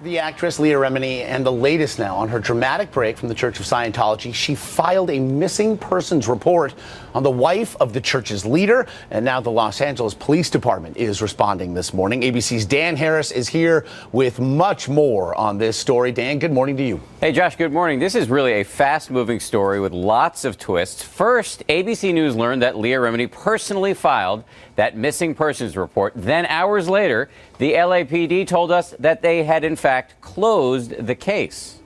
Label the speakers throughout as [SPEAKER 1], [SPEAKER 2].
[SPEAKER 1] The actress Leah Remini, and the latest now on her dramatic break from the Church of Scientology. She filed a missing persons report on the wife of the church's leader, and now the Los Angeles Police Department is responding this morning. ABC's Dan Harris is here with much more on this story. Dan, good morning to you.
[SPEAKER 2] Hey, Josh, good morning. This is really a fast-moving story with lots of twists. First, ABC News learned that Leah Remini personally filed that missing persons report. Then, hours later, the LAPD told us that they had, in fact, closed the case.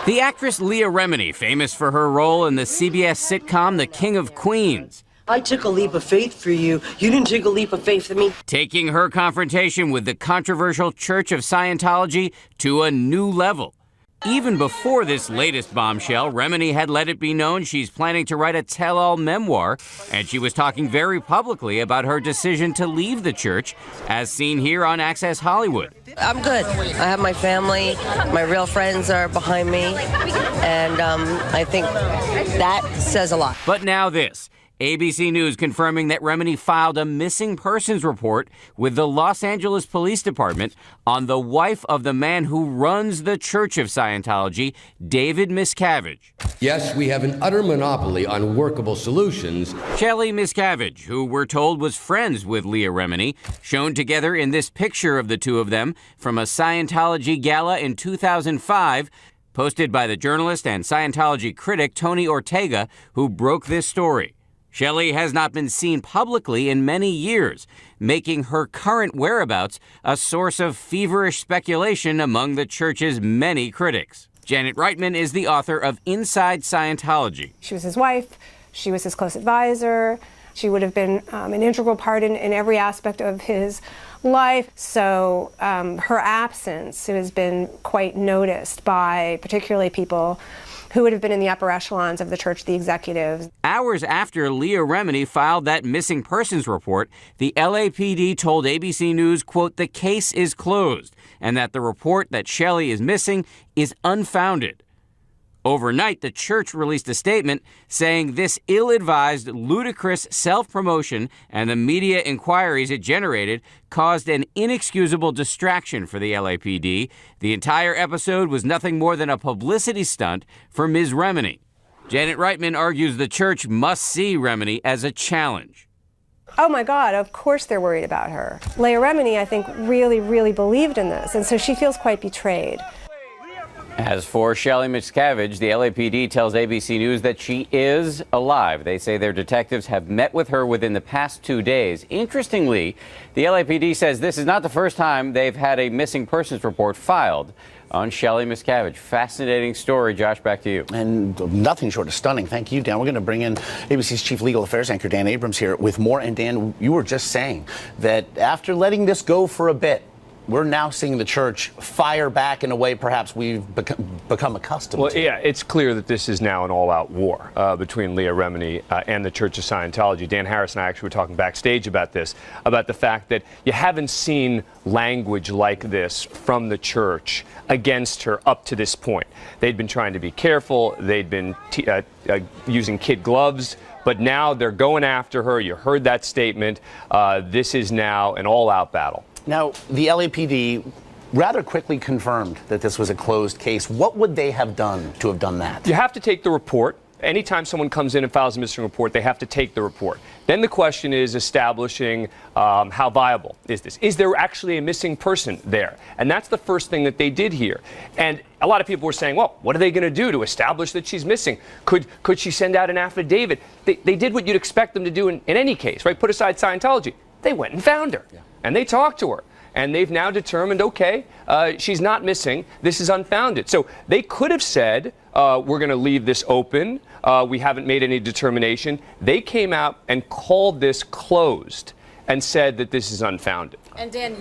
[SPEAKER 2] The actress Leah Remini, famous for her role in the CBS sitcom The King of Queens.
[SPEAKER 3] I took a leap of faith for you. You didn't take a leap of faith for me.
[SPEAKER 2] Taking her confrontation with the controversial Church of Scientology to a new level. Even before this latest bombshell, Remini had let it be known she's planning to write a tell-all memoir, and she was talking very publicly about her decision to leave the church, as seen here on Access Hollywood.
[SPEAKER 3] I'm good. I have my family. My real friends are behind me, and I think that says a lot.
[SPEAKER 2] But now this. ABC News confirming that Remini filed a missing persons report with the Los Angeles Police Department on the wife of the man who runs the Church of Scientology, David Miscavige.
[SPEAKER 4] Yes, we have an utter monopoly on workable solutions.
[SPEAKER 2] Shelley Miscavige, who we're told was friends with Leah Remini, shown together in this picture of the two of them from a Scientology gala in 2005, posted by the journalist and Scientology critic Tony Ortega, who broke this story. Shelley has not been seen publicly in many years, making her current whereabouts a source of feverish speculation among the church's many critics. Janet Reitman is the author of Inside Scientology.
[SPEAKER 5] She was his wife. She was his close advisor. She would have been an integral part in every aspect of his life. So her absence has been quite noticed by particularly people who would have been in the upper echelons of the church, the executives.
[SPEAKER 2] Hours after Leah Remini filed that missing persons report, the LAPD told ABC News, quote, the case is closed, and that the report that Shelley is missing is unfounded. Overnight, the church released a statement saying this ill-advised, ludicrous self-promotion and the media inquiries it generated caused an inexcusable distraction for the LAPD. The entire episode was nothing more than a publicity stunt for Ms. Remini. Janet Reitman argues the church must see Remini as a challenge.
[SPEAKER 5] Oh my God, of course they're worried about her. Leah Remini, I think, really believed in this, and so she feels quite betrayed.
[SPEAKER 2] As for Shelley Miscavige, the LAPD tells ABC News that she is alive. They say their detectives have met with her within the past 2 days. Interestingly, the LAPD says this is not the first time they've had a missing persons report filed on Shelley Miscavige. Fascinating story. Josh, back to you.
[SPEAKER 1] And nothing short of stunning. Thank you, Dan. We're going to bring in ABC's Chief Legal Affairs anchor, Dan Abrams, here with more. And Dan, you were just saying that after letting this go for a bit, we're now seeing the church fire back in a way perhaps we've become accustomed to.
[SPEAKER 6] Well, yeah, it's clear that this is now an all-out war between Leah Remini and the Church of Scientology. Dan Harris and I actually were talking backstage about this, about the fact that you haven't seen language like this from the church against her up to this point. They'd been trying to be careful. They'd been using kid gloves. But now they're going after her. You heard that statement. This is now an all-out battle.
[SPEAKER 1] Now, the LAPD rather quickly confirmed that this was a closed case. What would they have done to have done that?
[SPEAKER 6] You have to take the report. Anytime someone comes in and files a missing report, they have to take the report. Then the question is establishing how viable is this? Is there actually a missing person there? And that's the first thing that they did here. And a lot of people were saying, well, what are they going to do to establish that she's missing? Could she send out an affidavit? They did what you'd expect them to do in any case, right? Put aside Scientology. They went and found her. Yeah. And they talked to her. And they've now determined, okay, she's not missing. This is unfounded. So they could have said, we're going to leave this open. We haven't made any determination. They came out and called this closed and said that this is unfounded.
[SPEAKER 7] And Dan,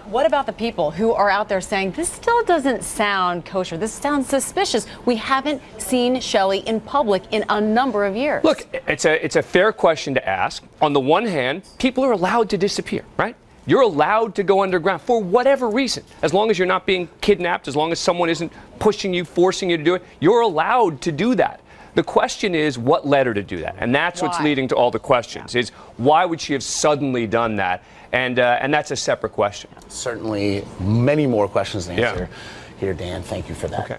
[SPEAKER 7] what about the people who are out there saying this still doesn't sound kosher? This sounds suspicious. We haven't seen Shelley in public in a number of years.
[SPEAKER 6] Look, it's a fair question to ask. On the one hand, people are allowed to disappear, right? You're allowed to go underground for whatever reason. As long as you're not being kidnapped, as long as someone isn't pushing you, forcing you to do it, you're allowed to do that. The question is, what led her to do that? And that's what's leading to all the questions, is why would she have suddenly done that? And that's a separate question.
[SPEAKER 1] Certainly many more questions to answer.
[SPEAKER 6] Yeah.
[SPEAKER 1] Here, Dan, thank you for that.
[SPEAKER 6] Okay.